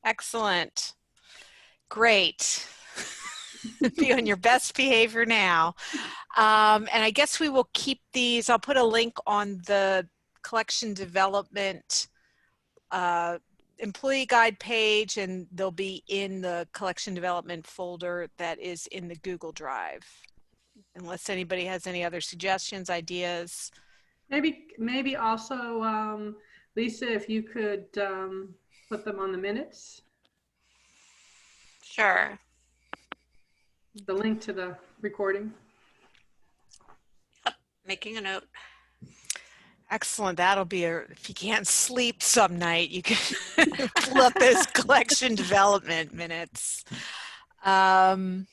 Excellent. Great. Be on your best behavior now. And I guess we will keep these. I'll put a link on the collection development employee guide page, and they'll be in the collection development folder that is in the Google Drive. Unless anybody has any other suggestions, ideas. Maybe also, Lisa, if you could put them on the minutes. Sure. The link to the recording. Making a note. Excellent. That'll be if you can't sleep some night, you can pull up those collection development minutes. So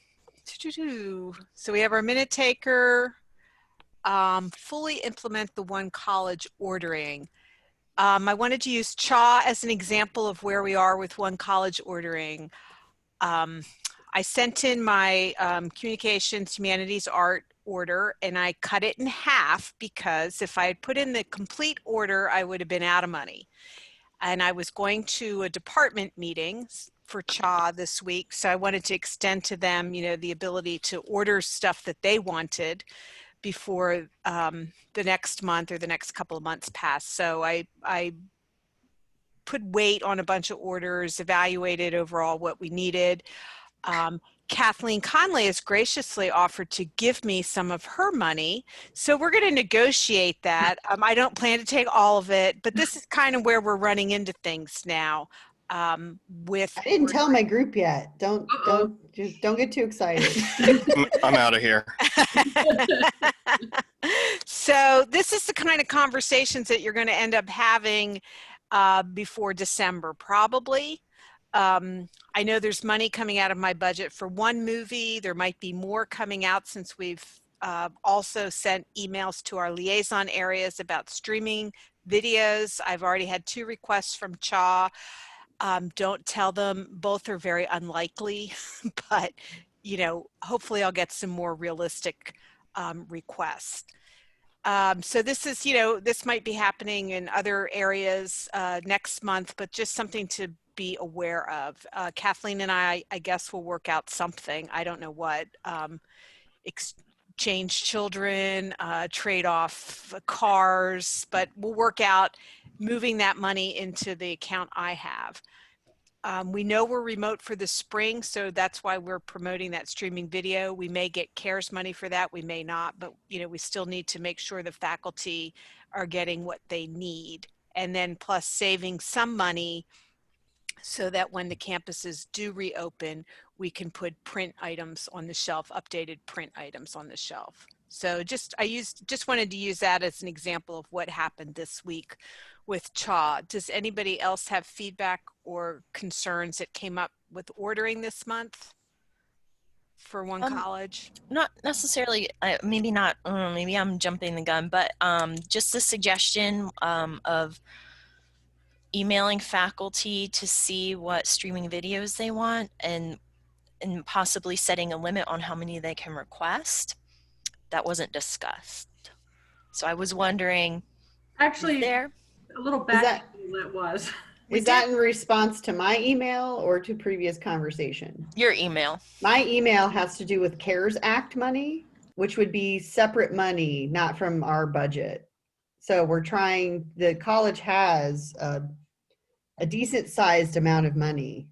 we have our minute taker, fully implement the one college ordering. I wanted to use CHA as an example of where we are with one college ordering. I sent in my communications, humanities, art order, and I cut it in half because if I had put in the complete order, I would have been out of money. And I was going to a department meeting for CHA this week, so I wanted to extend to them, the ability to order stuff that they wanted before the next month or the next couple of months pass. So I put weight on a bunch of orders, evaluated overall what we needed. Kathleen Conley has graciously offered to give me some of her money. So we're going to negotiate that. I don't plan to take all of it, but this is kind of where we're running into things now. I didn't tell my group yet. Don't get too excited. I'm out of here. So this is the kind of conversations that you're going to end up having before December, probably. I know there's money coming out of my budget for one movie. There might be more coming out since we've also sent emails to our liaison areas about streaming videos. I've already had 2 requests from CHA. Don't tell them, both are very unlikely, but hopefully I'll get some more realistic requests. So this is, this might be happening in other areas next month, but just something to be aware of. Kathleen and I guess will work out something. I don't know what. Exchange children, trade off cars, but we'll work out moving that money into the account I have. We know we're remote for the spring, so that's why we're promoting that streaming video. We may get CARES money for that, we may not, but we still need to make sure the faculty are getting what they need. And then plus saving some money so that when the campuses do reopen, we can put print items on the shelf, updated print items on the shelf. So just wanted to use that as an example of what happened this week with CHA. Does anybody else have feedback or concerns that came up with ordering this month for one college? Not necessarily, maybe not, maybe I'm jumping the gun, but just a suggestion of emailing faculty to see what streaming videos they want and possibly setting a limit on how many they can request. That wasn't discussed. So I was wondering, actually, there a little back that was. Is that in response to my email or to previous conversation? Your email. My email has to do with CARES Act money, which would be separate money, not from our budget. So we're trying, the college has a decent sized amount of money.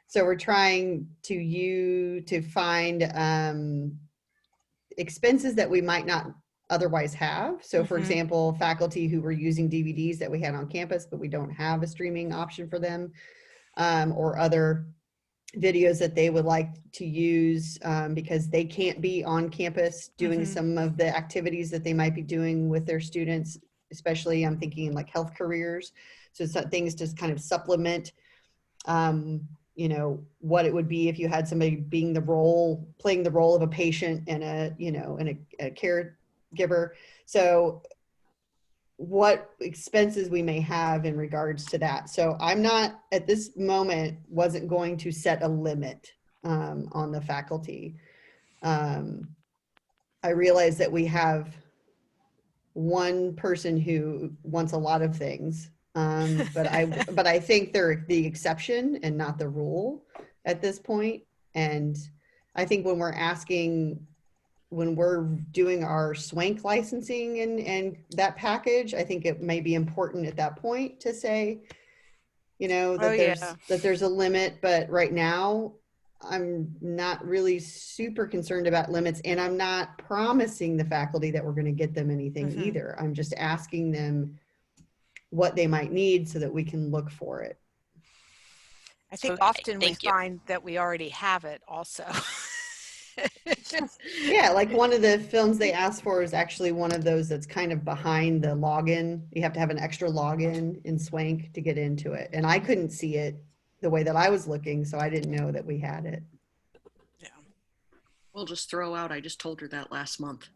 So we're trying to find expenses that we might not otherwise have. So for example, faculty who were using DVDs that we had on campus, but we don't have a streaming option for them, or other videos that they would like to use because they can't be on campus doing some of the activities that they might be doing with their students, especially I'm thinking like health careers. So some things to kind of supplement what it would be if you had somebody playing the role of a patient and a caregiver. So what expenses we may have in regards to that. So I'm not at this moment wasn't going to set a limit on the faculty. I realize that we have one person who wants a lot of things But I think they're the exception and not the rule at this point. And I think when we're doing our swank licensing and that package, I think it may be important at that point to say, that there's a limit, but right now I'm not really super concerned about limits, and I'm not promising the faculty that we're going to get them anything either. I'm just asking them what they might need so that we can look for it. I think Okay, often we thank you. find that we already have it also. Yeah, like one of the films they asked for is actually one of those that's kind of behind the login. You have to have an extra login in Swank to get into it. And I couldn't see it the way that I was looking, so I didn't know that we had it. Yeah. We'll just throw out, I just told her that last month.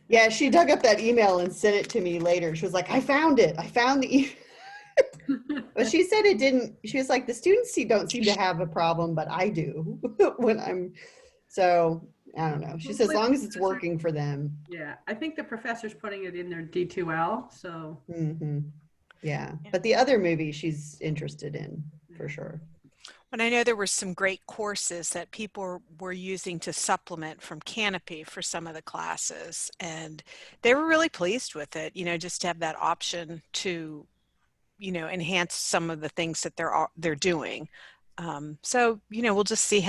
Yeah, she dug up that email and sent it to me later. She was like, I found it. I found the email. But she said it didn't. She was like, the students don't seem to have a problem, but I do when I'm. So I don't know. She says, as long as it's working for them. Yeah, I think the professor's putting it in their D2L, so. Yeah, but the other movie she's interested in for sure. And I know there were some great courses that people were using to supplement from Canopy for some of the classes, and they were really pleased with it, just to have that option to, enhance some of the things that they're doing. So, we'll just see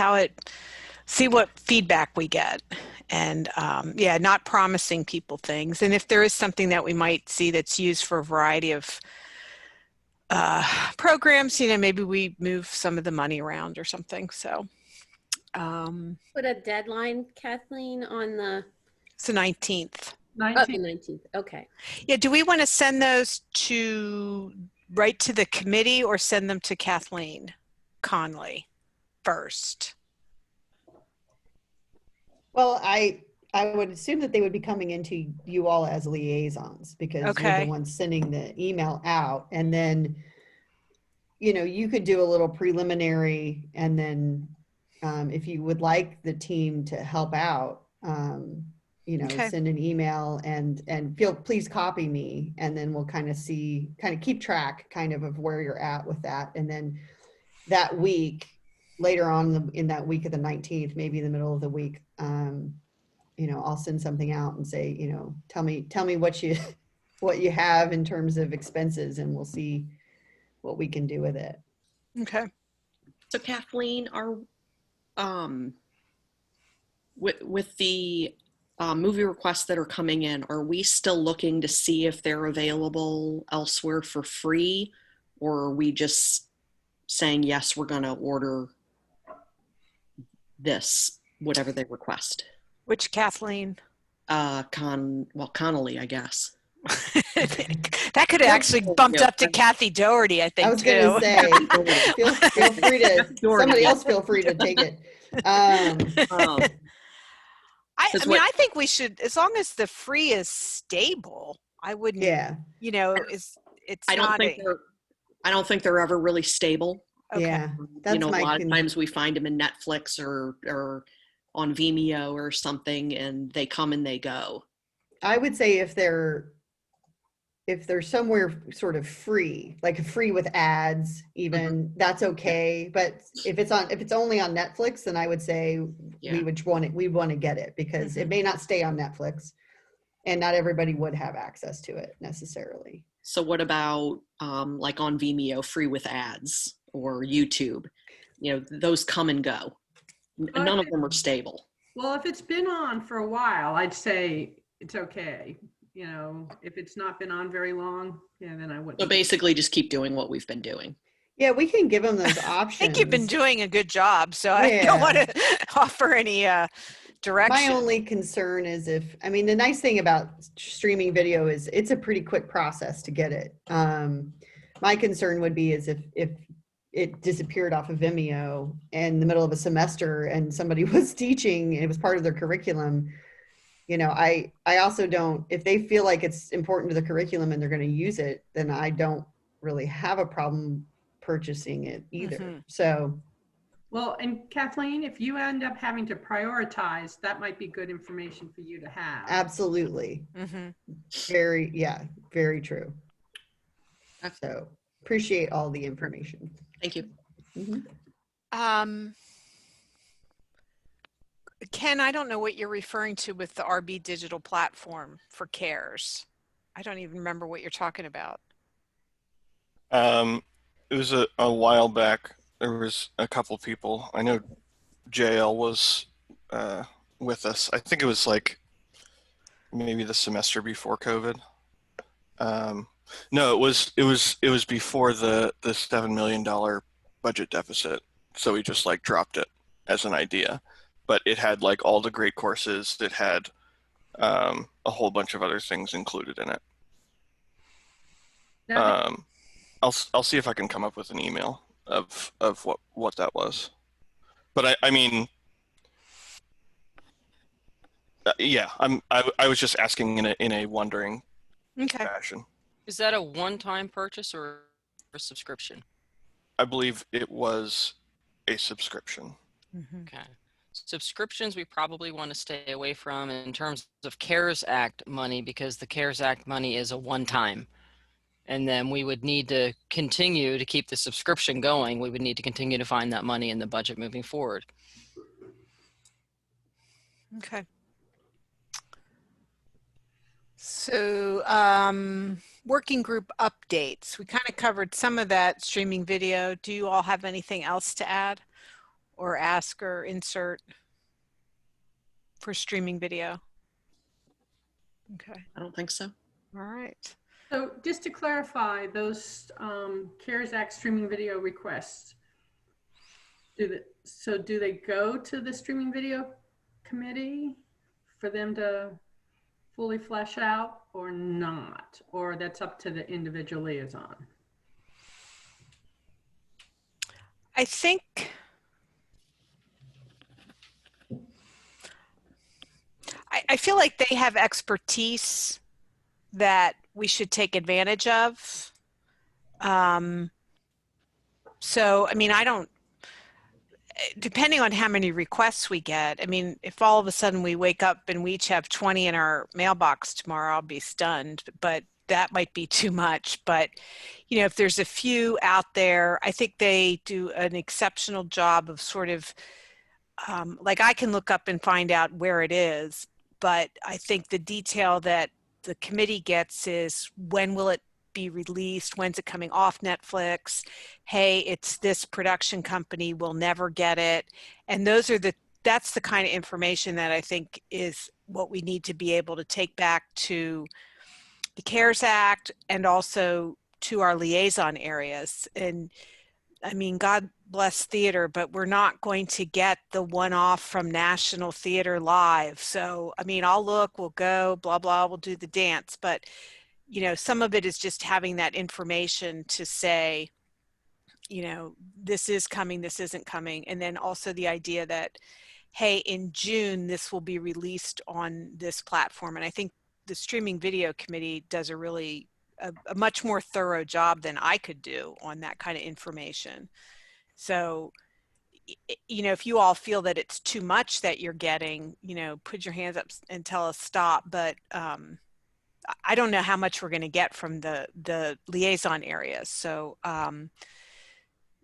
what feedback we get, and not promising people things. And if there is something that we might see that's used for a variety of programs, maybe we move some of the money around or something. So Put a deadline, Kathleen, on the it's the 19th. 19th. Okay. Yeah, do we want to send those right to the committee or send them to Kathleen Conley first? Well, I would assume that they would be coming into you all as liaisons, because you're the ones sending the email out. And then, you could do a little preliminary, and then if you would like the team to help out, send an email and please copy me, and then we'll kind of keep track of where you're at with that. And then that week, later on in that week of the 19th, maybe in the middle of the week, I'll send something out and say, tell me what you have in terms of expenses, and we'll see what we can do with it. Okay. So Kathleen, with the movie requests that are coming in, are we still looking to see if they're available elsewhere for free, or are we just saying, yes, we're going to order this, whatever they request? Which Kathleen? Connolly, I guess. That could have actually bumped up to Kathy Doherty, I think. I was going to say, feel free to, somebody else feel free to take it. I think we should, as long as the free is stable, I wouldn't, I don't think they're ever really stable. Okay. Yeah, that's a lot of times we find them in Netflix or on Vimeo or something, and they come and they go. I would say if they're somewhere sort of free, like free with ads, even, that's okay. But if it's only on Netflix, then I would say we want to get it, because it may not stay on Netflix, and not everybody would have access to it necessarily. So what about like on Vimeo, free with ads, or YouTube? Those come and go. None of them are stable. Well, if it's been on for a while, I'd say it's okay. If it's not been on very long, then I wouldn't. So basically just keep doing what we've been doing. Yeah, we can give them those options. I think you've been doing a good job, so I don't want to offer any direction. My only concern is the nice thing about streaming video is it's a pretty quick process to get it. My concern would be is if it disappeared off of Vimeo in the middle of a semester and somebody was teaching and it was part of their curriculum. I also don't, if they feel like it's important to the curriculum and they're going to use it, then I don't really have a problem purchasing it either. So. Well, and Kathleen, if you end up having to prioritize, that might be good information for you to have. Absolutely. Very true. Okay. So appreciate all the information. Thank you. Mhm. Ken, I don't know what you're referring to with the RB digital platform for CARES. I don't even remember what you're talking about. It was a while back. There was a couple people. I know JL was with us. I think it was like maybe the semester before COVID. Um, no, it was before the $7 million budget deficit. So we just like dropped it as an idea, but it had like all the great courses. It had a whole bunch of other things included in it. Now, Um, I'll see if I can come up with an email of what that was. But I mean, yeah, I was just asking in a wondering Okay. fashion. Is that a one-time purchase or a subscription? I believe it was a subscription. Okay. Subscriptions we probably want to stay away from in terms of CARES Act money because the CARES Act money is a one-time. And then we would need to continue to keep the subscription going. We would need to continue to find that money in the budget moving forward. Okay. So, working group updates. We kind of covered some of that streaming video. Do you all have anything else to add or ask or insert for streaming video? Okay. I don't think so. All right. so just to clarify, those CARES Act streaming video requests, do they go to the streaming video committee for them to fully flesh out or not? Or that's up to the individual liaison? I think I feel like they have expertise that we should take advantage of. So, I mean, I don't, depending on how many requests we get, I mean, if all of a sudden we wake up and we each have 20 in our mailbox tomorrow, I'll be stunned, but that might be too much. But, you know, if there's a few out there, I think they do an exceptional job of sort of, like I can look up and find out where it is, but I think the detail that the committee gets is when will it be released? When's it coming off Netflix? Hey, it's this production company, we'll never get it. And that's the kind of information that I think is what we need to be able to take back to the CARES Act and also to our liaison areas. And I mean, God bless theater, but we're not going to get the one-off from National Theater Live. So, I mean, I'll look, we'll go, blah, blah, we'll do the dance. But, you know, some of it is just having that information to say, you know, this is coming, this isn't coming. And then also the idea that, hey, in June, this will be released on this platform. And I think the streaming video committee does a much more thorough job than I could do on that kind of information. So, you know, if you all feel that it's too much that you're getting, you know, put your hands up and tell us stop. But I don't know how much we're going to get from the liaison areas. So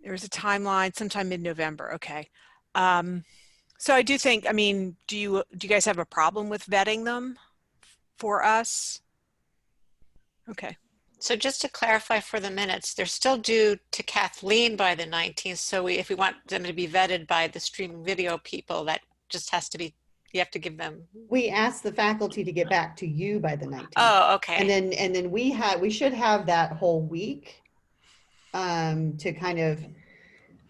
there's a timeline sometime mid-November. Okay. So I do think, I mean, do you guys have a problem with vetting them for us? Okay. So just to clarify for the minutes, they're still due to Kathleen by the 19th. So if we want them to be vetted by the streaming video people, that just has to be, you have to give them. We asked the faculty to get back to you by the 19th. Oh, okay. And then we should have that whole week to kind of,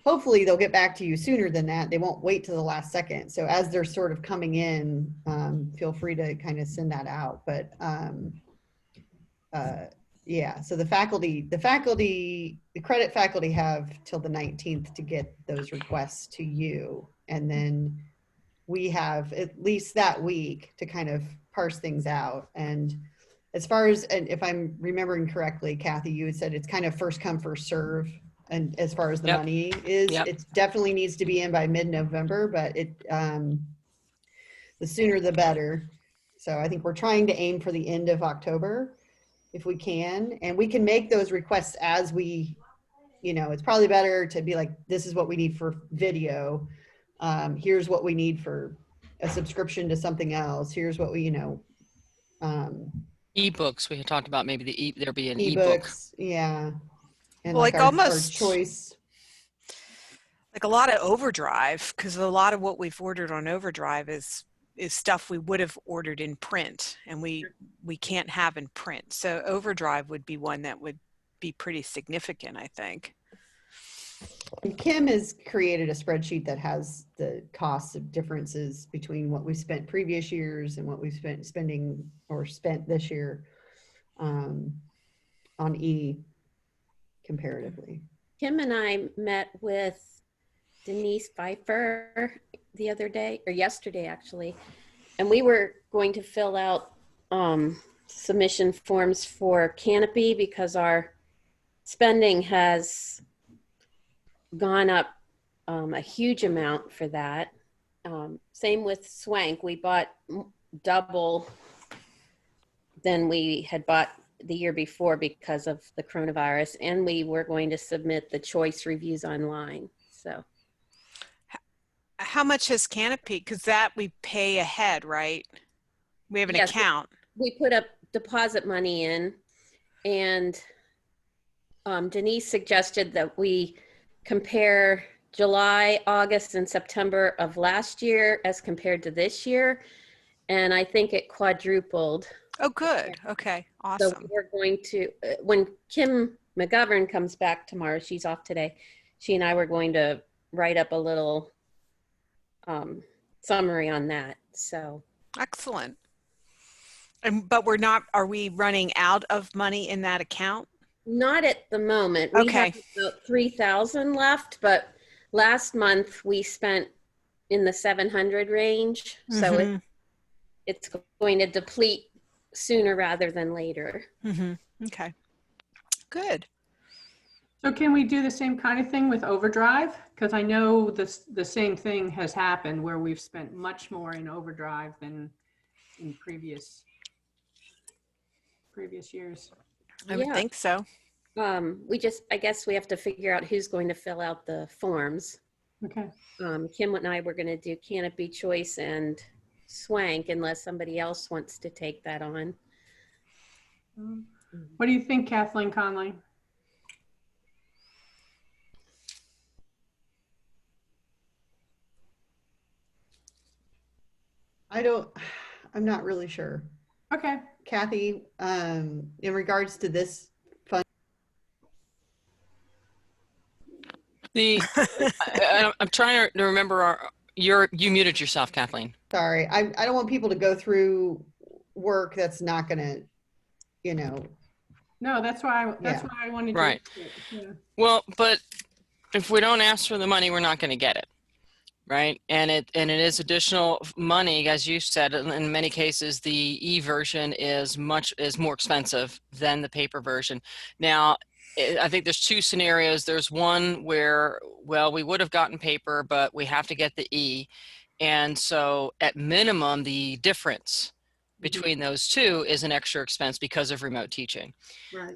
hopefully they'll get back to you sooner than that. They won't wait till the last second. So as they're sort of coming in, feel free to kind of send that out. But yeah, so the credit faculty have till the 19th to get those requests to you. And then we have at least that week to kind of parse things out. And as far as, and if I'm remembering correctly, Kathy, you had said it's kind of first come, first serve. And as far as the money is, it definitely needs to be in by mid-November, but the sooner the better. So I think we're trying to aim for the end of October. if we can, and we can make those requests as we, it's probably better to be like, this is what we need for video. Here's what we need for a subscription to something else. Here's what we, Ebooks. We had talked about maybe there be an ebook. ebooks. Yeah. And Well, like like our almost choice. like a lot of Overdrive, because a lot of what we've ordered on Overdrive is stuff we would have ordered in print, and we can't have in print. So Overdrive would be one that would be pretty significant, I think. And Kim has created a spreadsheet that has the costs of differences between what we spent previous years and what we've spent this year on E comparatively. Kim and I met with Denise Pfeiffer the other day, or yesterday actually, and we were going to fill out submission forms for Canopy because our spending has gone up a huge amount for that. Same with Swank. We bought double than we had bought the year before because of the coronavirus, and we were going to submit the choice reviews online. So how much has Canopy? Because that we pay ahead, right? We have an Yes, account. we put up deposit money in, and Denise suggested that we compare July, August, and September of last year as compared to this year. And I think it quadrupled. Oh, good. Okay. So Awesome. we're going to, when Kim McGovern comes back tomorrow, she's off today, she and I were going to write up a little summary on that. So Excellent. But are we running out of money in that account? not at the moment. We Okay. have about 3,000 left, but last month we spent in the 700 range. So Mhm. it's going to deplete sooner rather than later. Okay. Good. So can we do the same kind of thing with Overdrive? Because I know the same thing has happened where we've spent much more in Overdrive than in previous years. I would think so. I guess we have to figure out who's going to fill out the forms. Okay. Kim and I were going to do Canopy Choice and Swank unless somebody else wants to take that on. What do you think, Kathleen Conley? I'm not really sure. Okay. Kathy, in regards to this fund. I'm trying to remember you muted yourself, Kathleen. Sorry, I don't want people to go through work that's not gonna, No, that's why I wanted to. Right. Yeah. Well, but if we don't ask for the money, we're not going to get it. Right. And it is additional money, as you said. In many cases, the e-version is more expensive than the paper version. Now, I think there's two scenarios. There's one where, well, we would have gotten paper, but we have to get the e. And so at minimum, the difference between those two is an extra expense because of remote teaching. Right.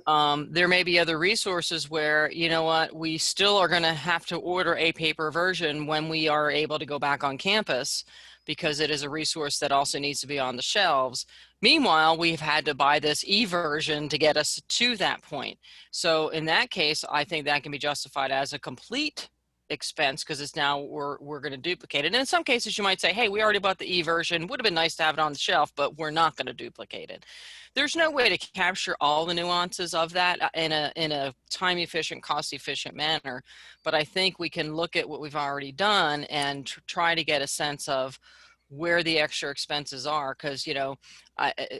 There may be other resources where, you know what, we still are going to have to order a paper version when we are able to go back on campus, because it is a resource that also needs to be on the shelves. Meanwhile, we've had to buy this e-version to get us to that point. So in that case, I think that can be justified as a complete expense because it's now we're going to duplicate it. And in some cases, you might say, hey, we already bought the e-version. Would have been nice to have it on the shelf, but we're not going to duplicate it. There's no way to capture all the nuances of that in a time-efficient, cost-efficient manner. But I think we can look at what we've already done and try to get a sense of where the extra expenses are. Because,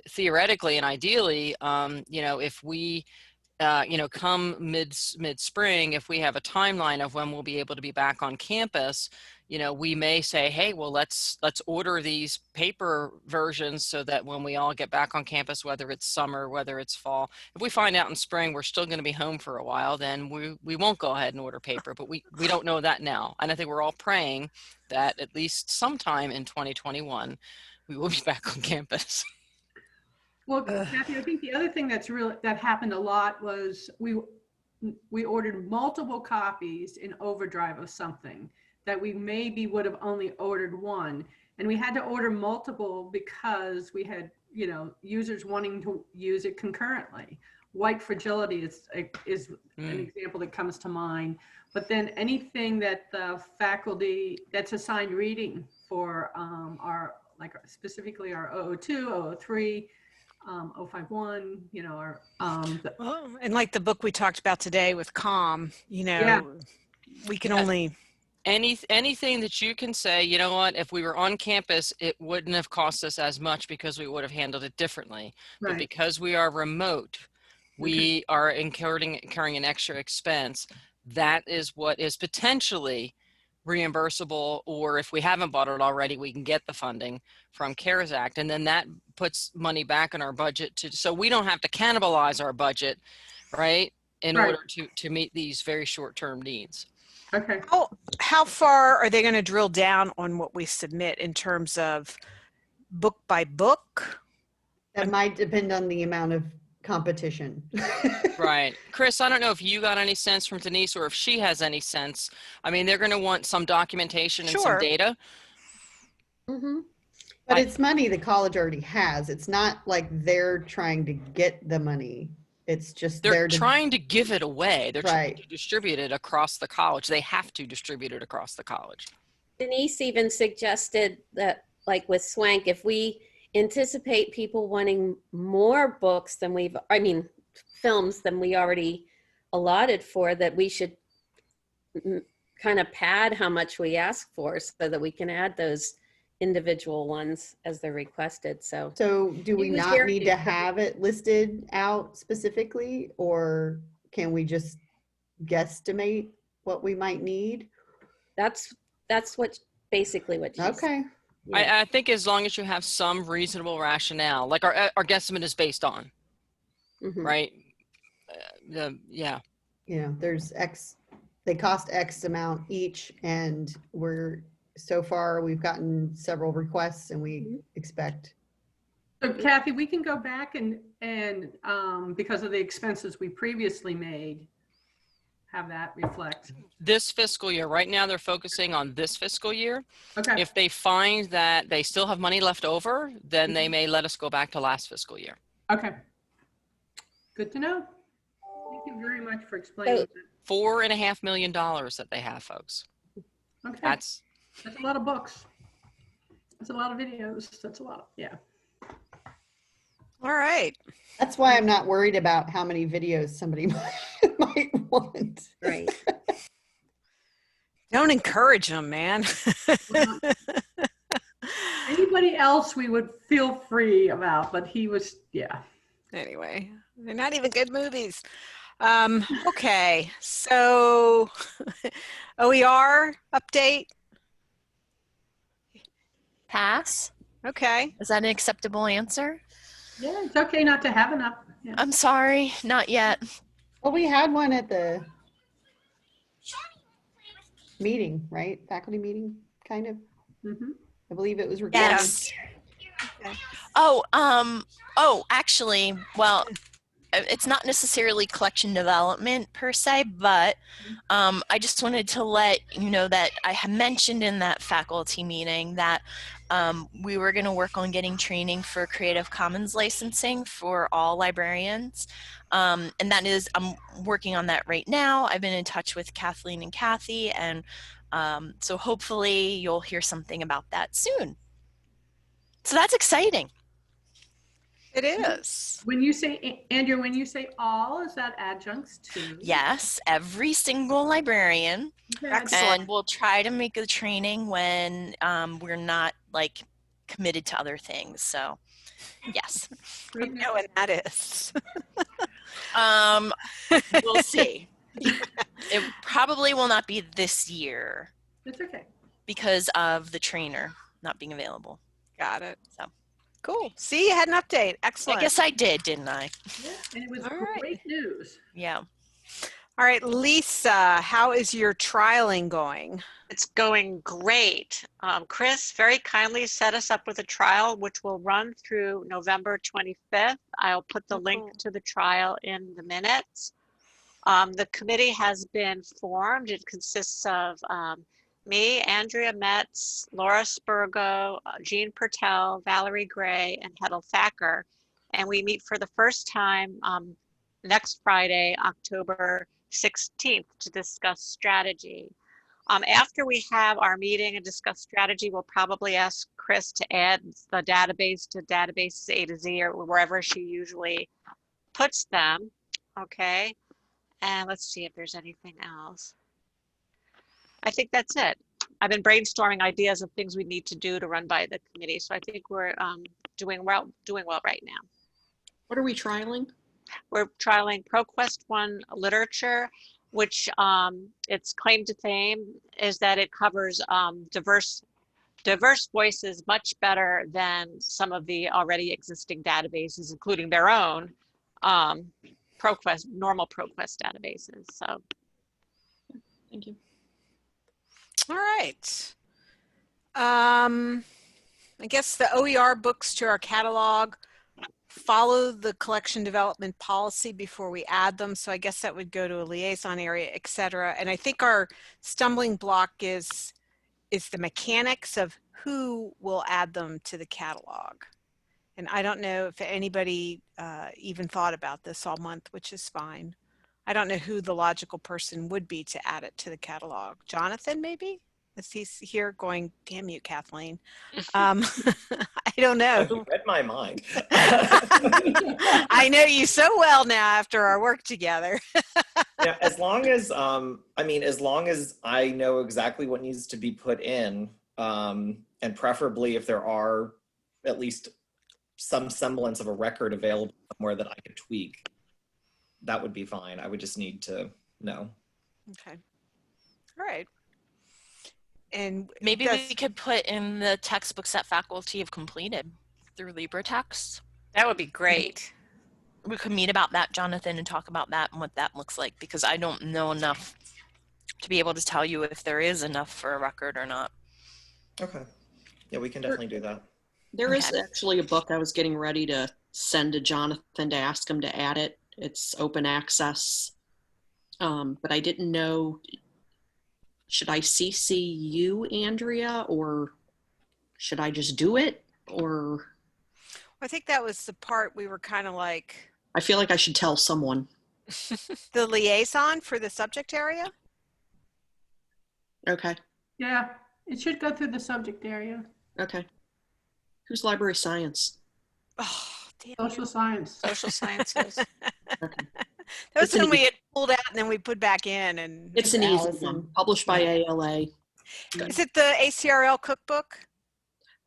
theoretically and ideally, if we come mid-spring, if we have a timeline of when we'll be able to be back on campus, we may say, hey, well, let's order these paper versions so that when we all get back on campus, whether it's summer, whether it's fall, if we find out in spring we're still going to be home for a while, then we won't go ahead and order paper. But we don't know that now. And I think we're all praying that at least sometime in 2021, we will be back on campus. Well, Ugh. Kathy, I think the other thing that happened a lot was we ordered multiple copies in overdrive of something that we maybe would have only ordered one. And we had to order multiple because we had, users wanting to use it concurrently. White fragility is an example that comes to mind. But then anything that the faculty that's assigned reading for specifically our 002, 003, 051, Well, and like the book we talked about today with Calm, Yeah. we can Yeah. only. Anything that you can say, you know what, if we were on campus, it wouldn't have cost us as much because we would have handled it differently. But right. because we are remote, we are incurring an extra expense. That is what is potentially reimbursable, or if we haven't bought it already, we can get the funding from CARES Act, and then that puts money back in our budget so we don't have to cannibalize our budget, right, in Right. order to meet these very short-term needs. Okay. How far are they going to drill down on what we submit in terms of book by book? That might depend on the amount of competition. Right. Chris, I don't know if you got any sense from Denise or if she has any sense. I mean, they're going to want some documentation and some Sure. data. Mm-hmm. But it's money the college already has. It's not like they're trying to get the money. It's just They're trying to give it away. They're trying Right. to distribute it across the college. They have to distribute it across the college. Denise even suggested that, like with Swank, if we anticipate people wanting more books than films than we already allotted for, that we should kind of pad how much we ask for so that we can add those individual ones as they're requested. So do we It was not very need to have it listed out specifically, or can we just guesstimate what we might need? that's basically what she said. Okay. Yeah. I think as long as you have some reasonable rationale, like our guesstimate is based on, Mhm. right? Yeah, there's X, they cost X amount each, and so far we've gotten several requests, and we expect. So Kathy, we can go back and because of the expenses we previously made, have that reflect. This fiscal year, right now they're focusing on this fiscal year. Okay. If they find that they still have money left over, then they may let us go back to last fiscal year. Okay. Good to know. Thank you very much for explaining $4.5 million that they have, folks. that. Okay. That's a lot of books. That's a lot of videos. That's a lot. Yeah. All right. That's why I'm not worried about how many videos somebody might want. Right. Don't encourage them, man. Anybody else we would feel free about, but he was, yeah. Anyway, they're not even good movies. Okay, so OER update. Pass. Okay. Is that an acceptable answer? Yeah, it's okay not to have enough. Yeah. I'm sorry, not yet. Well, we had one at the meeting, right? Faculty meeting, kind of. Mm-hmm. I believe it was recorded. Yes. Actually, well, it's not necessarily collection development per se, but I just wanted to let you know that I had mentioned in that faculty meeting that we were going to work on getting training for Creative Commons licensing for all librarians. And that is, I'm working on that right now. I've been in touch with Kathleen and Kathy, and so hopefully you'll hear something about that soon. So that's exciting. It is. When you say, Andrew, when you say all, is that adjuncts too? Yes, every single librarian. Excellent. And we'll try to make a training when we're not like committed to other things. So yes. I know what that is. We'll see. It probably will not be this year It's okay. because of the trainer not being available. Got it. So. Cool. See, you had an update. Excellent. I guess I did, didn't I? Yeah, and it was All right. great news. Yeah. All right, Lisa, how is your trialing going? It's going great. Chris very kindly set us up with a trial, which will run through November 25th. I'll put the link Cool. to the trial in the minutes. The committee has been formed. It consists of me, Andrea Metz, Laura Spurgo, Jean Pertel, Valerie Gray, and Hedel Thacker. And we meet for the first time next Friday, October 16th, to discuss strategy. After we have our meeting and discuss strategy, we'll probably ask Chris to add the database to databases A to Z or wherever she usually puts them. Okay. And let's see if there's anything else. I think that's it. I've been brainstorming ideas of things we need to do to run by the committee. So I think we're doing well right now. What are we trialing? We're trialing ProQuest One literature, which its claim to fame is that it covers diverse voices much better than some of the already existing databases, including their own normal ProQuest databases. So, Thank you. All right. I guess the OER books to our catalog follow the collection development policy before we add them. So I guess that would go to a liaison area, et cetera. And I think our stumbling block is the mechanics of who will add them to the catalog. And I don't know if anybody even thought about this all month, which is fine. I don't know who the logical person would be to add it to the catalog. Jonathan, maybe? As he's here going, damn you, Kathleen. I don't know. You read my mind. I know you so well now after our work together. Yeah, as long as as long as I know exactly what needs to be put in, and preferably if there are at least some semblance of a record available somewhere that I could tweak, that would be fine. I would just need to know. Okay. All right. And Maybe we could put in the textbooks that faculty have completed through LibreText. that would be great. We could meet about that, Jonathan, and talk about that and what that looks like, because I don't know enough to be able to tell you if there is enough for a record or not. Okay. Yeah, we can definitely do that. There is actually a book I was getting ready to send to Jonathan to ask him to add it. It's open access. But I didn't know, should I CC you, Andrea, or should I just do it? Or I think that was the part we were kind of like. I feel like I should tell someone. The liaison for the subject area? Okay. Yeah, it should go through the subject area. Okay. Who's library science? Oh, damn. Social science. Social sciences. Okay. That It's was an when we had pulled out and then we put back in. And It's an easy Allison. one. Published by ALA. is it the ACRL cookbook?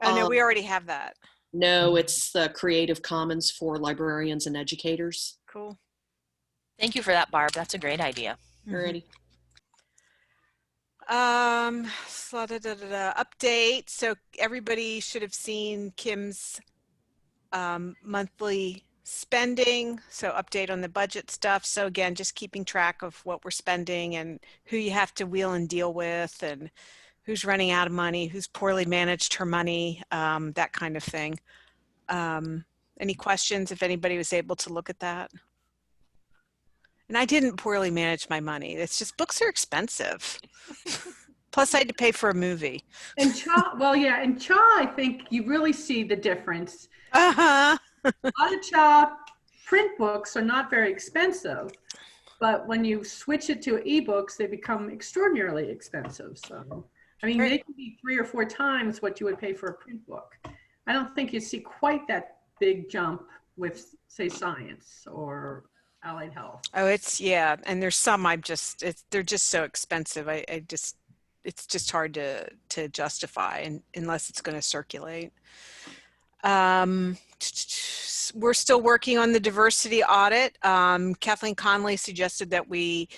Oh no, we already have that. No, it's the Creative Commons for librarians and educators. Cool. Thank you for that, Barb. That's a great idea. Alrighty. Update. So everybody should have seen Kim's monthly spending. So update on the budget stuff. So again, just keeping track of what we're spending and who you have to wheel and deal with and who's running out of money, who's poorly managed her money, that kind of thing. Any questions if anybody was able to look at that? And I didn't poorly manage my money. It's just books are expensive. Plus I had to pay for a movie. And CHA, well, yeah, and CHA, I think you really see the difference. Uh-huh. A lot of CHA print books are not very expensive, but when you switch it to ebooks, they become extraordinarily expensive. So, I mean, they can be 3 or 4 times what you would pay for a print book. I don't think you see quite that big jump with, say, science or allied health. Oh, yeah. And there's some they're just so expensive. It's just hard to justify unless it's going to circulate. We're still working on the diversity audit. Kathleen Conley suggested that we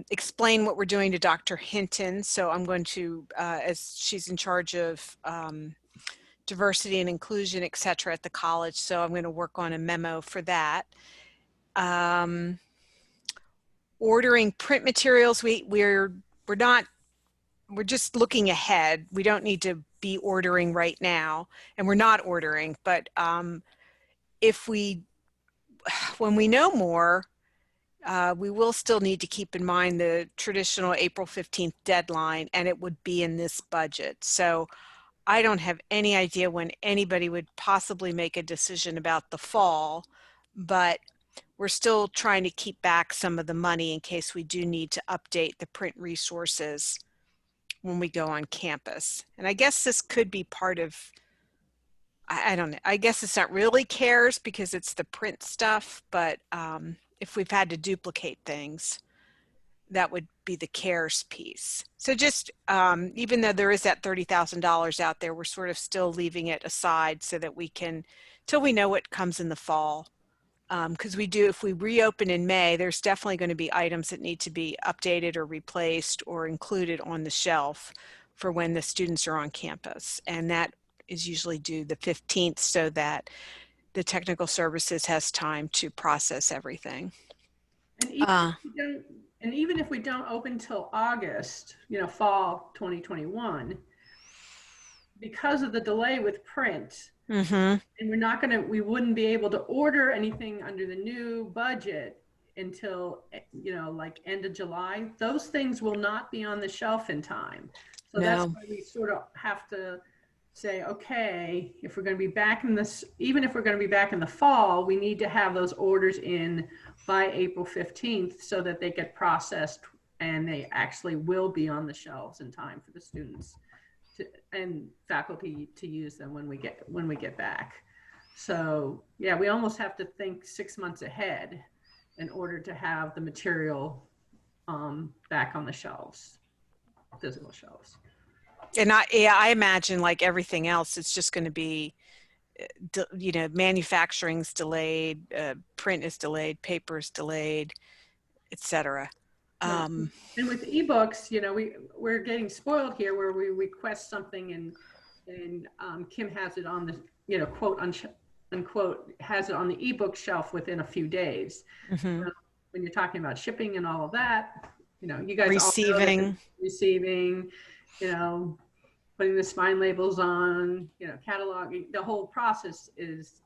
explain what we're doing to Dr. Hinton. So I'm going to, as she's in charge of diversity and inclusion, et cetera, at the college. So I'm going to work on a memo for that. ordering print materials, we're not, we're just looking ahead. We don't need to be ordering right now, and we're not ordering, but if we, when we know more, we will still need to keep in mind the traditional April 15th deadline, and it would be in this budget. So I don't have any idea when anybody would possibly make a decision about the fall, but we're still trying to keep back some of the money in case we do need to update the print resources when we go on campus. And I guess this could be part of, I don't know, I guess it's not really CARES because it's the print stuff, but if we've had to duplicate things, that would be the CARES piece. So just, even though there is that $30,000 out there, we're sort of still leaving it aside so that we can, till we know what comes in the fall. Because we do, if we reopen in May, there's definitely going to be items that need to be updated or replaced or included on the shelf for when the students are on campus. And that is usually due the 15th so that the technical services has time to process everything. And even if we don't open till August, fall 2021, because of the delay with print, and we wouldn't be able to order anything under the new budget until, like end of July. Those things will not be on the shelf in time. So that's why we sort of have to say, okay, if we're going to be back in this, even if we're going to be back in the fall, we need to have those orders in by April 15th so that they get processed and they actually will be on the shelves in time for the students and faculty to use them when we get back. So yeah, we almost have to think 6 months ahead in order to have the material back on the shelves, physical shelves. And I imagine like everything else, it's just going to be, manufacturing's delayed, print is delayed, paper is delayed, etc. And with ebooks, we're getting spoiled here where we request something and Kim has it on the, quote unquote, has it on the ebook shelf within a few days. When you're talking about shipping and all of that, you guys receiving, all know receiving, putting the spine labels on, cataloging, the whole process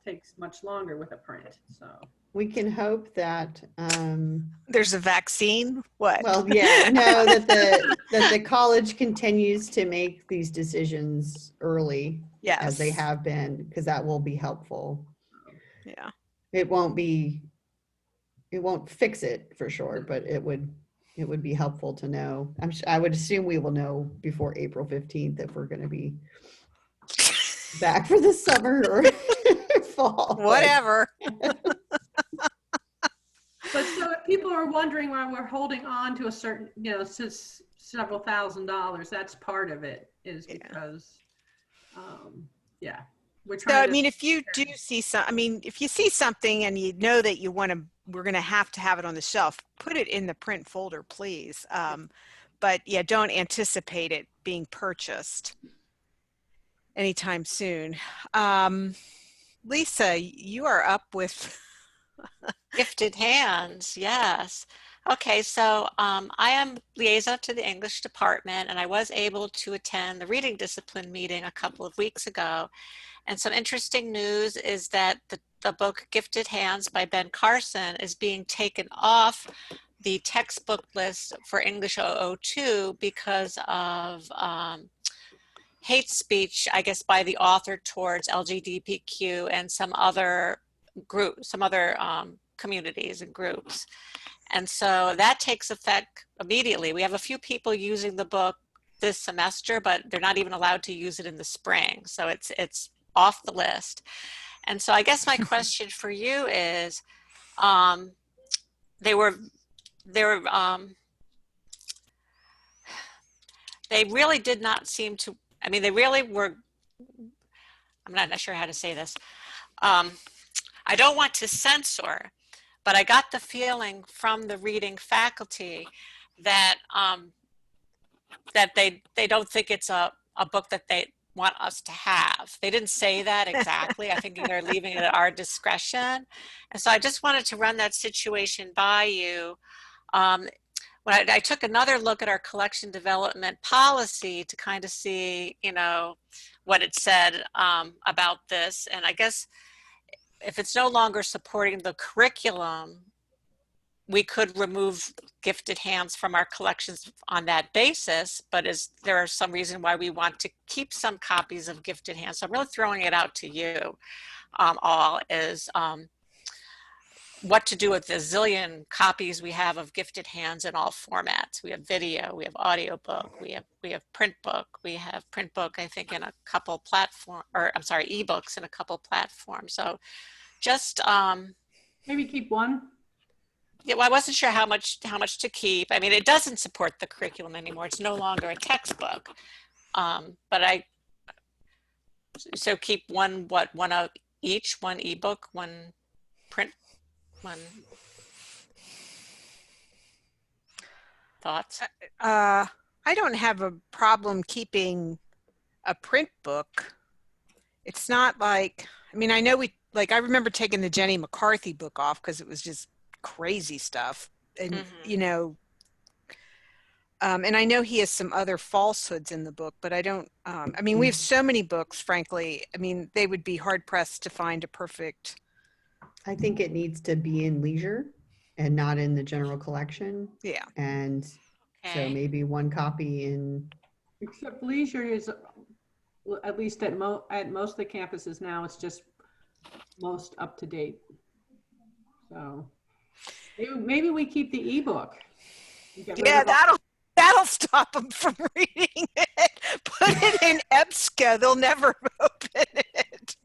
takes much longer with a print. So we can hope that there's a vaccine. What? Well, yeah, no, that the college continues to make these decisions early, as they have been, because that will be helpful. Yeah, it won't fix it for sure, but it would be helpful to know. I would assume we will know before April 15th if we're going to be back for the summer or fall. Whatever. But so if people are wondering why we're holding on to a certain, several $1,000s, that's part of it is because, we're trying So, I to. mean, if you do see if you see something and you know that we're going to have it on the shelf, put it in the print folder, please. But yeah, don't anticipate it being purchased anytime soon. Lisa, you are up with Gifted hands, yes. Okay, so I am liaison to the English department, and I was able to attend the reading discipline meeting a couple of weeks ago. And some interesting news is that the book Gifted Hands by Ben Carson is being taken off the textbook list for English 002 because of hate speech, I guess, by the author towards LGBTQ and some other communities and groups. And so that takes effect immediately. We have a few people using the book this semester, but they're not even allowed to use it in the spring. So it's off the list. And so I guess my question for you is, they really did not seem to, they really were, I'm not sure how to say this. I don't want to censor, but I got the feeling from the reading faculty that that they don't think it's a book that they want us to have. They didn't say that exactly. I think they're leaving it at our discretion. And so I just wanted to run that situation by you. When I took another look at our collection development policy to kind of see, you know, what it said about this. And I guess if it's no longer supporting the curriculum, we could remove gifted hands from our collections on that basis, but is there some reason why we want to keep some copies of gifted hands? So I'm really throwing it out to you all is what to do with the zillion copies we have of gifted hands in all formats. We have video, we have audiobook, we have print book, we have print book, I think in a couple platform, or I'm sorry, ebooks in a couple platforms. So just Maybe keep one. yeah, well, I wasn't sure how much to keep. I mean, it doesn't support the curriculum anymore. It's no longer a textbook. But so keep one of each, one ebook, one print, one. Thoughts? I don't have a problem keeping a print book. It's not like, I mean, I know I remember taking the Jenny McCarthy book off because it was just crazy stuff. And, you know, and I know he has some other falsehoods in the book, but I don't, I mean, we have so many books, frankly. I mean, they would be hard pressed to find a perfect. I think it needs to be in leisure and not in the general collection. Yeah. And so maybe one copy in. Except leisure is, at least at most of the campuses now, it's just most up to date. So maybe we keep the ebook. Yeah, that'll stop them from reading it. Put it in EBSCO. They'll never open it.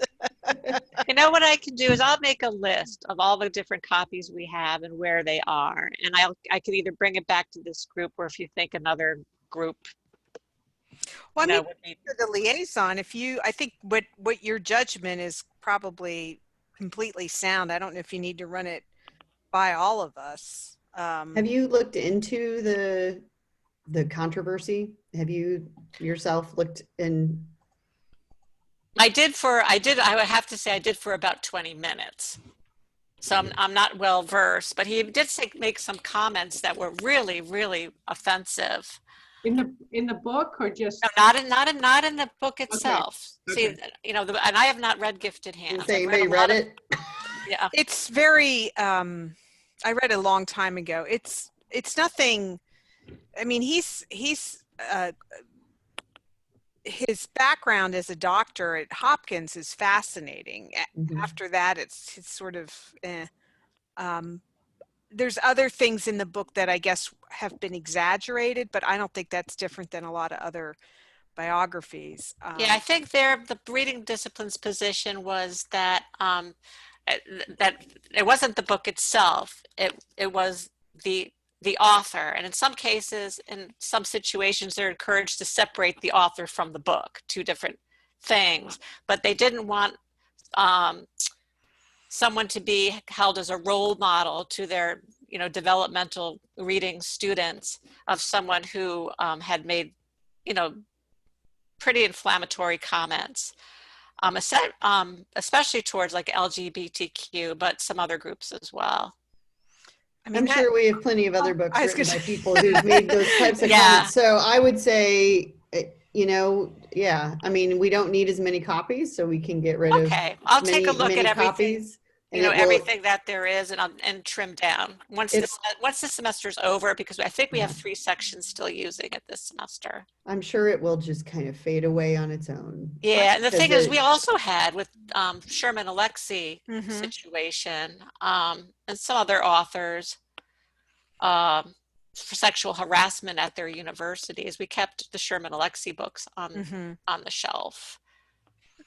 You know what I can do is I'll make a list of all the different copies we have and where they are. And I can either bring it back to this group, or if you think another group. Well, I mean, for the liaison, I think what your judgment is probably completely sound. I don't know if you need to run it by all of us. Have you looked into the controversy? Have you yourself looked in? I would have to say I did for about 20 minutes. So I'm not well versed, but he did make some comments that were really, really offensive. In the book, or just no, not in the book itself. Okay. See, you know, and I have not read Gifted Hands. So you read it? Yeah, it's very. I read it a long time ago. It's nothing. I mean, he's his background as a doctor at Hopkins is fascinating. Mm-hmm. After that, it's sort of. There's other things in the book that I guess have been exaggerated, but I don't think that's different than a lot of other biographies. Yeah, I think the reading discipline's position was that that it wasn't the book itself; it was the author, and in some cases, in some situations, they're encouraged to separate the author from the book, two different things. But they didn't want someone to be held as a role model to their, you know, developmental reading students of someone who had made, you know, pretty inflammatory comments, especially towards like LGBTQ, but some other groups as well. I mean, I'm sure we have plenty of other books written by people who've made those types of comments. So I would say, you know, yeah, I mean, we don't need as many copies, so we can get rid of I'll take a look at everything. Copies. You know, everything that there is, and trim down once the semester's over, because I think we have 3 sections still using it this semester. I'm sure it will just kind of fade away on its own. Yeah, and the thing is, we also had with Sherman Alexie situation and some other authors for sexual harassment at their universities. We kept the Sherman Alexie books on the shelf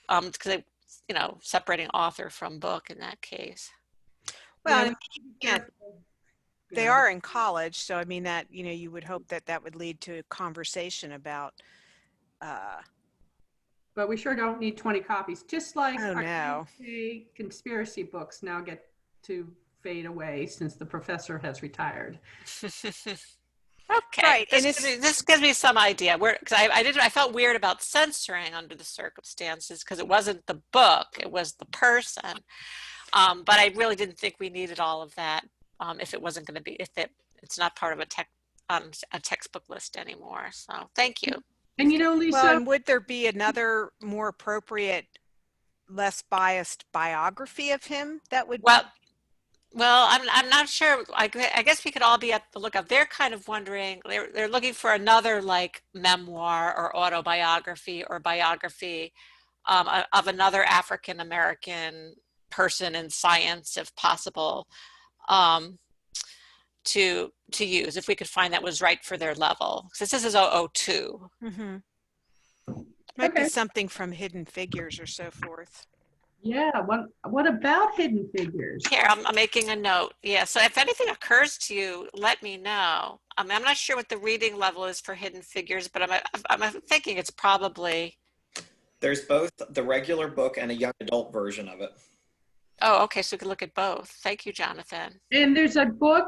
because they, you know, separating author from book in that case. Well, they are in college, so I mean that, you know, you would hope that would lead to a conversation about. But we sure don't need 20 copies. Just like our conspiracy books now get to fade away since the professor has retired. Okay, right. This gives me some idea. Because I felt weird about censoring under the circumstances because it wasn't the book, it was the person. But I really didn't think we needed all of that if it wasn't going to be, if it's not part of a textbook list anymore. So thank you. And you know, Lisa, Well, and would there be another more appropriate, less biased biography of him that would? Well, I'm not sure. I guess we could all be at the lookout. They're kind of wondering, they're looking for another like memoir or autobiography or biography of another African American person in science, if possible, to use if we could find that was right for their level. Since this is 002. Mm-hmm. Might Okay. be something from Hidden Figures or so forth. yeah, what about Hidden Figures? Here, I'm making a note. Yeah, so if anything occurs to you, let me know. I'm not sure what the reading level is for Hidden Figures, but I'm thinking it's probably. There's both the regular book and a young adult version of it. Oh, okay, so we can look at both. Thank you, Jonathan. And there's a book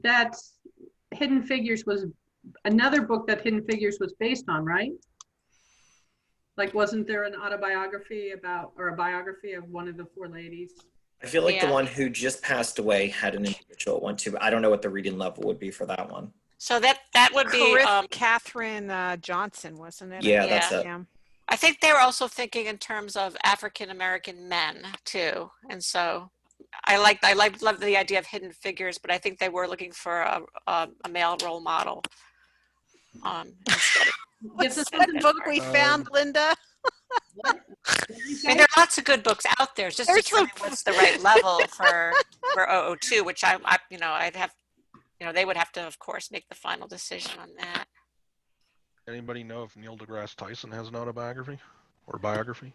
that's Hidden Figures was another book that Hidden Figures was based on, right? Like, wasn't there an autobiography about, or a biography of one of the four ladies? I feel like the Yeah. one who just passed away had an individual one too, but I don't know what the reading level would be for that one. So that would be. Catherine Johnson, wasn't it? Yeah, that's it. Yeah. I think they were also thinking in terms of African American men too, and so love the idea of Hidden Figures, but I think they were looking for a male role model. Instead of, What's Yes, that book we found, Linda? I mean, there are lots of good books out there. It's just There's determining what's the right level for 002, which I'd have, they would have to, of course, make the final decision on that. Anybody know if Neil deGrasse Tyson has an autobiography or biography?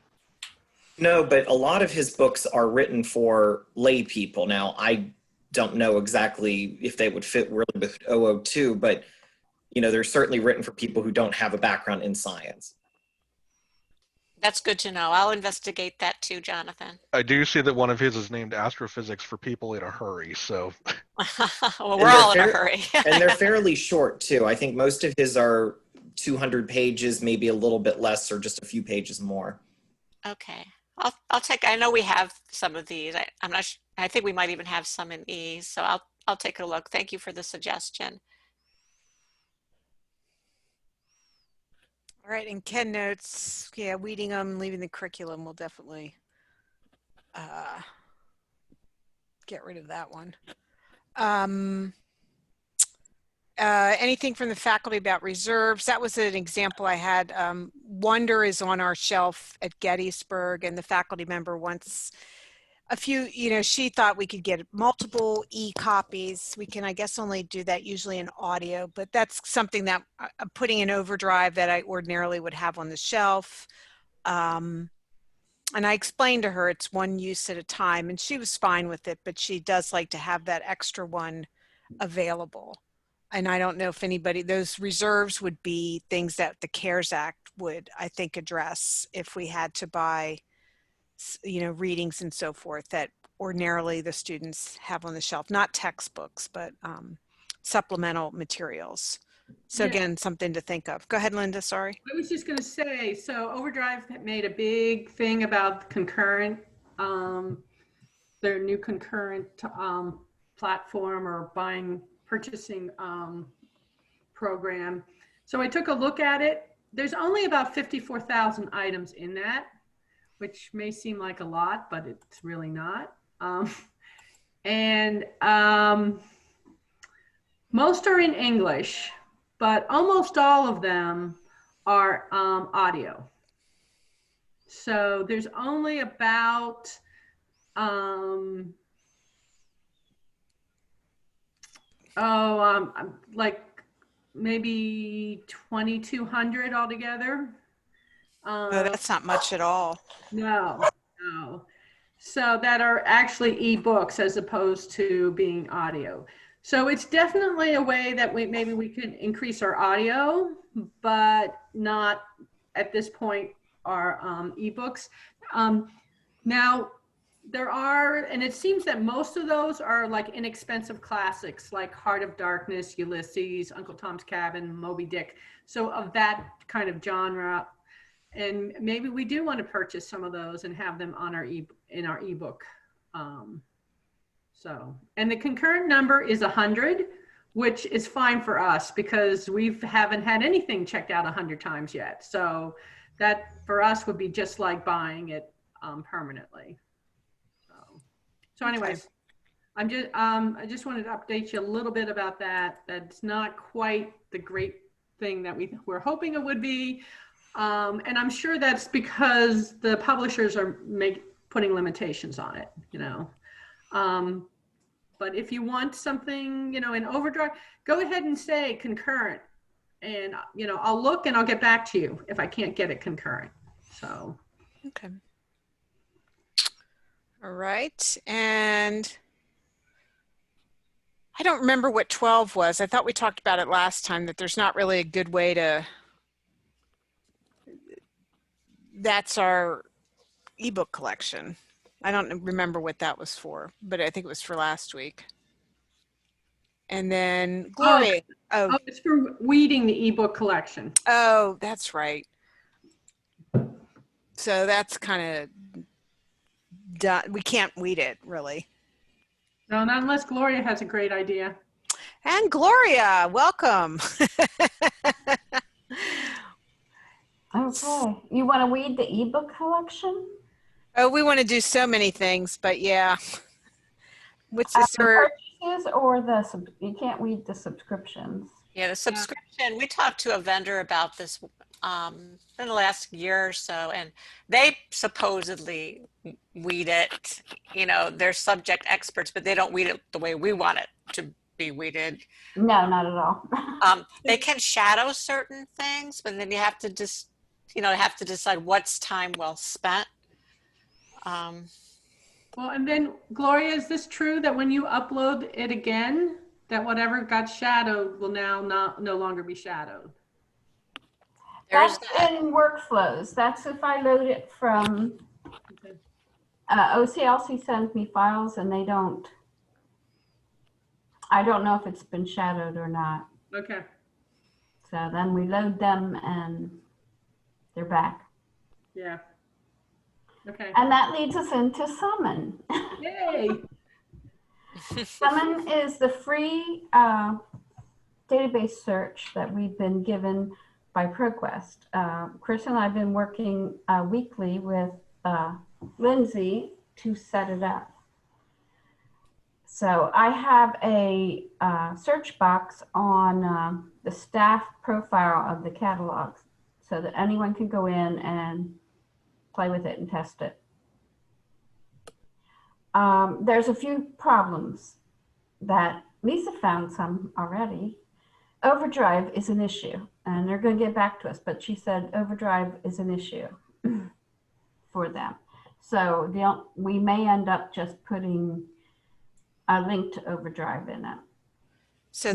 No, but a lot of his books are written for lay people. Now, I don't know exactly if they would fit really with 002, but they're certainly written for people who don't have a background in science. That's good to know. I'll investigate that too, Jonathan. I do see that one of his is named Astrophysics for People in a Hurry, so. Well, we're all in a hurry. And they're fairly short too. I think most of his are 200 pages, maybe a little bit less or just a few pages more. Okay. I'll take, I know we have some of these. I'm not sure, I think we might even have some in E, so I'll take a look. Thank you for the suggestion. All right, and Ken notes, yeah, weeding them, leaving the curriculum will definitely get rid of that one. Anything from the faculty about reserves? That was an example I had. Wonder is on our shelf at Gettysburg, and the faculty member wants a few, she thought we could get multiple e-copies. We can, I guess, only do that usually in audio, but that's something that I'm putting in overdrive that I ordinarily would have on the shelf. And I explained to her it's one use at a time, and she was fine with it, but she does like to have that extra one available. And I don't know if those reserves would be things that the CARES Act would, I think, address if we had to buy readings and so forth that ordinarily the students have on the shelf, not textbooks, but supplemental materials. So again, something to think of. Go ahead, Linda, sorry. I was just going to say, so Overdrive made a big thing about concurrent, their new concurrent platform or purchasing program. So I took a look at it. There's only about 54,000 items in that, which may seem like a lot, but it's really not. Most are in English, but almost all of them are audio. So there's only about like maybe 2,200 altogether. No, that's not much at all. No. So that are actually ebooks as opposed to being audio. So it's definitely a way that maybe we can increase our audio, but not at this point our ebooks. Now there are, and it seems that most of those are like inexpensive classics like Heart of Darkness, Ulysses, Uncle Tom's Cabin, Moby Dick. So of that kind of genre. And maybe we do want to purchase some of those and have them on in our ebook. And the concurrent number is 100, which is fine for us because we haven't had anything checked out 100 times yet. So that for us would be just like buying it permanently. So anyways, I just wanted to update you a little bit about that. That's not quite the great thing that we're hoping it would be. And I'm sure that's because the publishers are putting limitations on it, you know. But if you want something, you know, in overdrive, go ahead and say concurrent. And, you know, I'll look and I'll get back to you if I can't get it concurrent. So. Okay. All right. And I don't remember what 12 was. I thought we talked about it last time, that there's not really a good way to, that's our ebook collection. I don't remember what that was for, but I think it was for last week. And then Gloria. Oh, it's for weeding the ebook collection. Oh, that's right. So that's kind of done. We can't weed it really. No, not unless Gloria has a great idea. And Gloria, welcome. Okay. You want to weed the ebook collection? Oh, we want to do so many things, but yeah. What's The this? purchases or you can't weed the subscriptions. Yeah, the subscription, we talked to a vendor about this in the last year or so, and they supposedly weed it. You know, they're subject experts, but they don't weed it the way we want it to be weeded. No, not at all. They can shadow certain things, but then you have to just, you know, have to decide what's time well spent. Well, and then Gloria, is this true that when you upload it again, that whatever got shadowed will now no longer be shadowed? There's That's in workflows. That's if I load it from OCLC sends me files and I don't know if it's been shadowed or not. Okay. So then we load them and they're back. Yeah. Okay. And that leads us into Summon. Yay. Summon is the free database search that we've been given by ProQuest. Chris and I have been working weekly with Lindsay to set it up. So I have a search box on the staff profile of the catalogs so that anyone can go in and play with it and test it. There's a few problems that Lisa found some already. Overdrive is an issue, and they're going to get back to us, but she said Overdrive is an issue for them. So we may end up just putting a link to Overdrive in it. So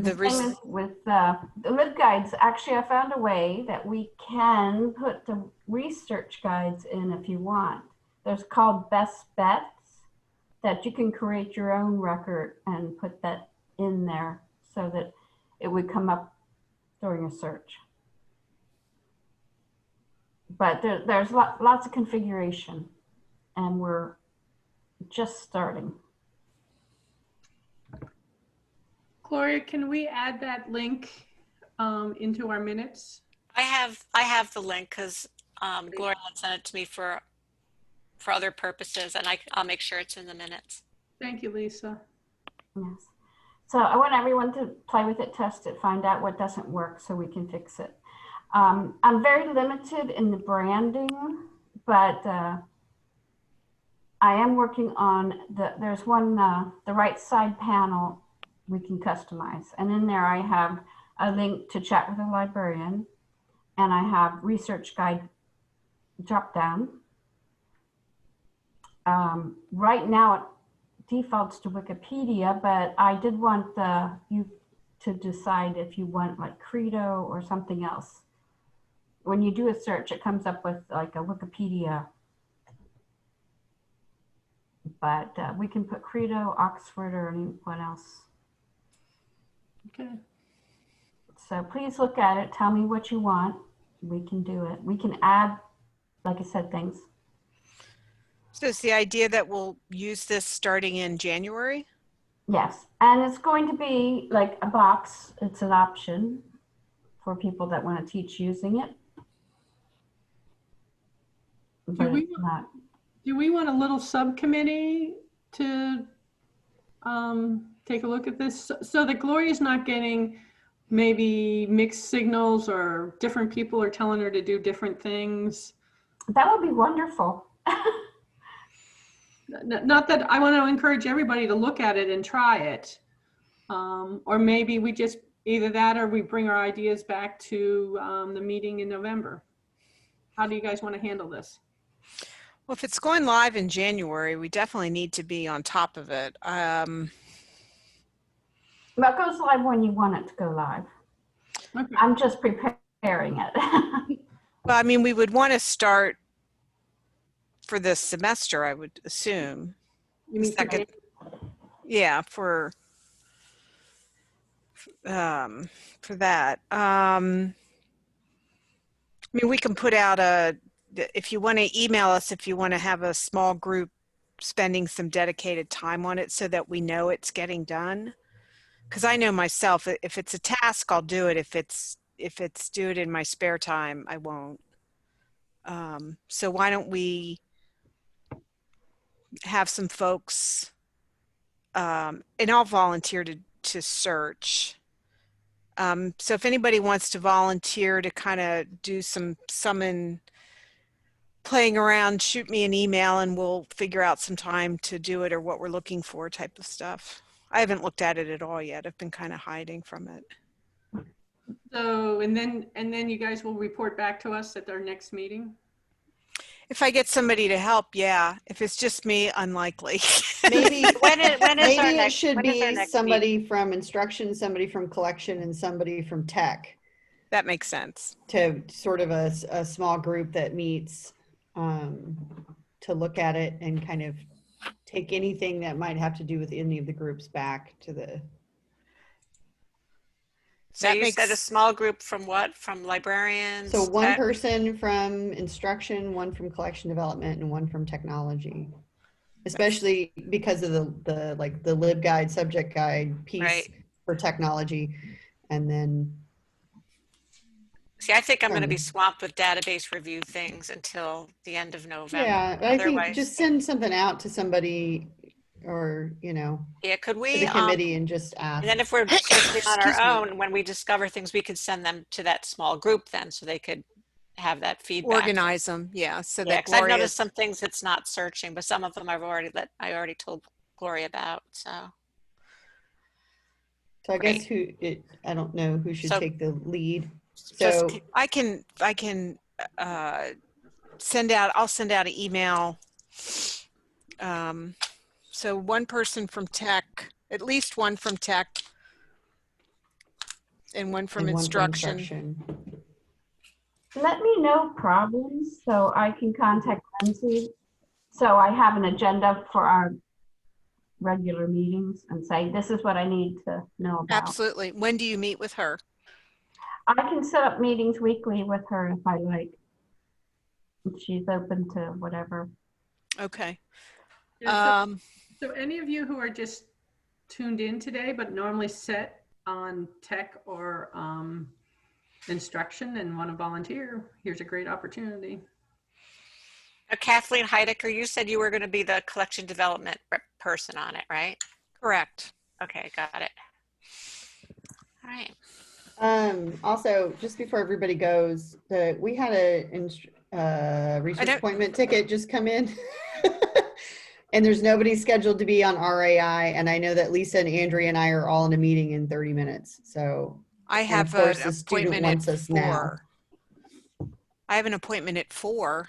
with the LibGuides, actually I found a way that we can put the research guides in if you want. There's called Best Bets that you can create your own record and put that in there so that it would come up during a search. But there's lots of configuration and we're just starting. Gloria, can we add that link into our minutes? I have the link because Gloria had sent it to me for other purposes, and I'll make sure it's in the minutes. Thank you, Lisa. Yes. So I want everyone to play with it, test it, find out what doesn't work so we can fix it. I'm very limited in the branding, but I am working on there's one, the right side panel we can customize. And in there I have a link to chat with a librarian, and I have research guide drop down. Right now it defaults to Wikipedia, but I did want you to decide if you want like Credo or something else. When you do a search, it comes up with like a Wikipedia, but we can put Credo, Oxford, or anyone else. Okay. So please look at it. Tell me what you want. We can do it. We can add, like I said, things. So it's the idea that we'll use this starting in January? Yes, and it's going to be like a box. It's an option for people that want to teach using it. But we- it's not. Do we want a little subcommittee to take a look at this so that Gloria's not getting maybe mixed signals or different people are telling her to do different things? That would be wonderful. Not that I want to encourage everybody to look at it and try it. Or maybe we just either that or we bring our ideas back to the meeting in November. How do you guys want to handle this? Well, if it's going live in January, we definitely need to be on top of it. Well, it goes live when you want it to go live. Okay. I'm just preparing it. Well, I mean, we would want to start for this semester, I would assume. You mean Second, yeah, for that. I mean, we can put out if you want to email us, if you want to have a small group spending some dedicated time on it so that we know it's getting done. Because I know myself, if it's a task, I'll do it. If it's do it in my spare time, I won't. So why don't we have some folks, and I'll volunteer to search. So if anybody wants to volunteer to kind of do some playing around, shoot me an email and we'll figure out some time to do it or what we're looking for type of stuff. I haven't looked at it at all yet. I've been kind of hiding from it. So, and then you guys will report back to us at our next meeting? If I get somebody to help, yeah. If it's just me, unlikely. Maybe When is our maybe it next, should when is our be next somebody meeting? from instruction, somebody from collection, and somebody from tech That makes sense. to sort of a small group that meets to look at it and kind of take anything that might have to do with any of the groups back to the. So you said a small group from what? From librarians? So one tech? person from instruction, one from collection development, and one from technology. Especially because of the like the LibGuide, subject guide piece Right. for technology, and then. See, I think I'm going to be swamped with database review things until the end of November. Yeah, I think Otherwise, just send something out to somebody, or yeah, could to we? the committee and just ask. And then if we're searching on our Excuse me. own, when we discover things, we could send them to that small group then, so they could have that feedback. Organize them, yeah. So Yeah, that because I've Gloria, noticed some things it's not searching, but some of them I already told Gloria about. So So I guess great. I don't know who should So- take the lead. just So I can send out. I'll send out an email. So one person from tech, at least one from tech, and one from and one for instruction. Let me know problems so I can contact Lindsay. So I have an agenda for our regular meetings and say, this is what I need to know about. Absolutely. When do you meet with her? I can set up meetings weekly with her if I like. If she's open to whatever. Okay. Yeah, so any of you who are just tuned in today, but normally set on tech or instruction and want to volunteer, here's a great opportunity. Kathleen Heidecker, you said you were going to be the collection development person on it, right? Correct. Okay, got it. All right. Also, just before everybody goes, we had a research appointment ticket just come in. And there's nobody scheduled to be on RAI. And I know that Lisa and Andrea and I are all in a meeting in 30 minutes. So I and have of course, an the student appointment wants at us now. 4. I have an appointment at 4.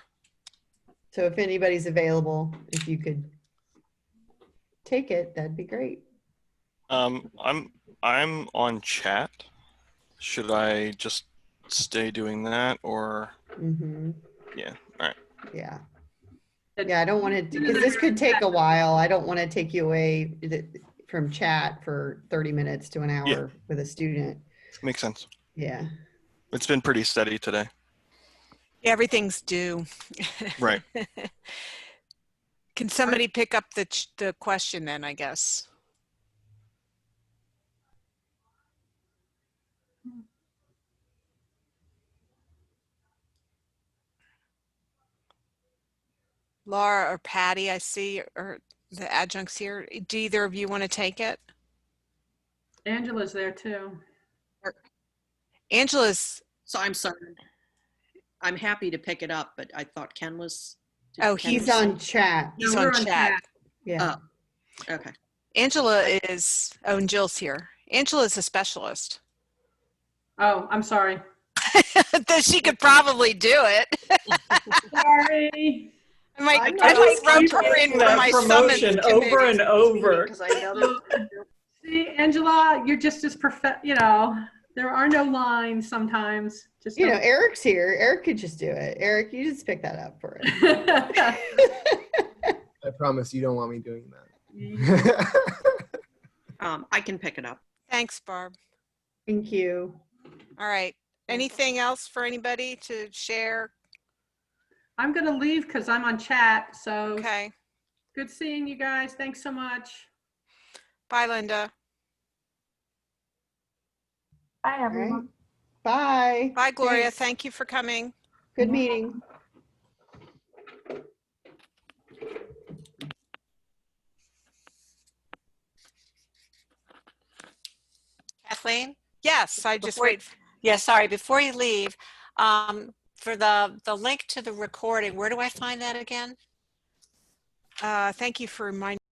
So if anybody's available, if you could take it, that'd be great. I'm on chat. Should I just stay doing that or? Mm-hmm. Yeah. All right. Yeah. Yeah, I don't want to, because this could take a while. I don't want to take you away from chat for 30 minutes to an hour with a student. Makes sense. Yeah. It's been pretty steady today. Everything's due. Right. Can somebody pick up the question then, I guess? Laura or Patty, I see, or the adjuncts here. Do either of you want to take it? Angela's there too. Angela's, So I'm sorry. I'm happy to pick it up, but I thought Ken was. oh, Ken He's was- on chat. he's No, on we're on chat. chat. Yeah. Oh, okay. Angela is, oh, and Jill's here. Angela is a specialist. Oh, I'm sorry. She could probably do it. Sorry. I might, I'm I not might rope keep her in for that my promotion summons over committee. and over. Because I know See, Angela, you're just as perfect, you know, there are no lines sometimes. Just You know, don't- Eric's here. Eric could just do it. Eric, you just pick that up for us. I promise you don't want me doing that. I can pick it up. Thanks, Barb. Thank you. All right. Anything else for anybody to share? I'm gonna leave because I'm on chat, so Okay. good seeing you guys. Thanks so much. Bye, Linda. Bye, everyone. Bye. Bye, Gloria. Thanks. Thank you for coming. Good meeting. Kathleen? Yes, I just Before- wait. Yeah, sorry, before you leave, for the link to the recording, where do I find that again? Thank you for reminding